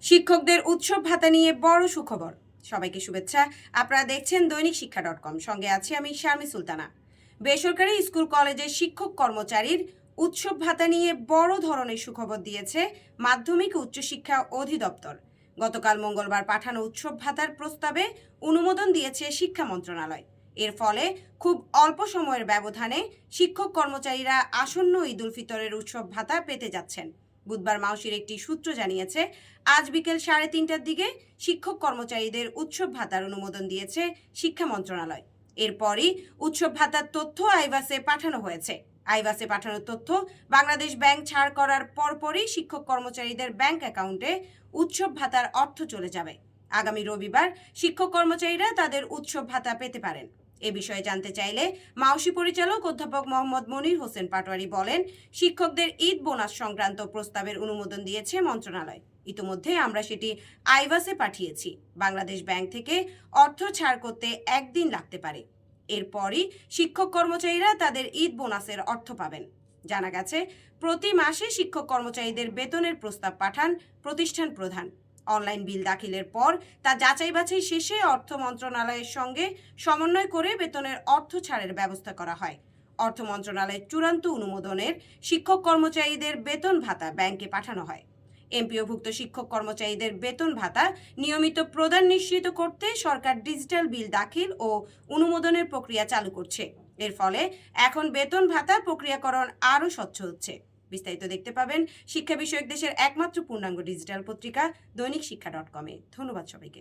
শিক্ষকদের উৎসব ভাতা নিয়ে বড় সুখবর। সবাইকে শুভেচ্ছা। আপনারা দেখছেন দৈনিক শিক্ষা.com। সঙ্গে আছি আমি শারমি সুলতানা। বেসরকারি স্কুল কলেজের শিক্ষক কর্মচারীর উৎসব ভাতা নিয়ে বড় ধরনের সুখবর দিয়েছে মাধ্যমিক ও উচ্চশিক্ষা অধিদপ্তর। গতকাল মঙ্গলবার পাঠানো উৎসব ভাতার প্রস্তাবে অনুমোদন দিয়েছে শিক্ষা মন্ত্রণালয়। এর ফলে খুব অল্প সময়ের ব্যবধানে শিক্ষক কর্মচারীরা আসন্ন ঈদ উল ফিতরের উৎসব ভাতা পেতে যাচ্ছেন। বুধবার মাউশির একটি সূত্র জানিয়েছে, আজ বিকেল 3:30টার দিকে শিক্ষক কর্মচারীদের উৎসব ভাতার অনুমোদন দিয়েছে শিক্ষা মন্ত্রণালয়। এরপরই উৎসব ভাতার তথ্য আইভাসে পাঠানো হয়েছে। আইভাসে পাঠানোর তথ্য বাংলাদেশ ব্যাংক ছাড় করার পরপরই শিক্ষক কর্মচারীদের ব্যাংক অ্যাকাউন্টে উৎসব ভাতার অর্থ চলে যাবে। আগামী রবিবার শিক্ষক কর্মচারীরা তাদের উৎসব ভাতা পেতে পারেন। এ বিষয়ে জানতে চাইলে মাউশি পরিচালক অধ্যাপক মোহাম্মদ মনির হোসেন পাটোয়ারি বলেন, শিক্ষকদের ঈদ বোনাস সংক্রান্ত প্রস্তাবের অনুমোদন দিয়েছে মন্ত্রণালয়। ইতিমধ্যে আমরা সেটি আইভাসে পাঠিয়েছি। বাংলাদেশ ব্যাংক থেকে অর্থ ছাড় করতে একদিন লাগতে পারে। এরপরই শিক্ষক কর্মচারীরা তাদের ঈদ বোনাসের অর্থ পাবেন। জানা গেছে, প্রতি মাসে শিক্ষক কর্মচারীদের বেতনের প্রস্তাব পাঠান প্রতিষ্ঠান প্রধান। অনলাইন বিল দাখিলের পর তা যাচাই বাছাই শেষে অর্থ মন্ত্রণালয়ের সঙ্গে সমন্বয় করে বেতনের অর্থ ছাড়ের ব্যবস্থা করা হয়। অর্থ মন্ত্রণালয়ের চূড়ান্ত অনুমোদনের শিক্ষক কর্মচারীদের বেতন ভাতা ব্যাংকে পাঠানো হয়। এমপিওভুক্ত শিক্ষক কর্মচারীদের বেতন ভাতা নিয়মিত প্রদান নিশ্চিত করতে সরকার ডিজিটাল বিল দাখিল ও অনুমোদনের প্রক্রিয়া চালু করছে। এর ফলে এখন বেতন ভাতার প্রক্রিয়াকরণ আরও স্বচ্ছ হচ্ছে। বিস্তারিত দেখতে পাবেন শিক্ষা বিষয়ক দেশের একমাত্র পূর্ণাঙ্গ ডিজিটাল পত্রিকা দৈনিক শিক্ষা.com-এ। ধন্যবাদ সবাইকে।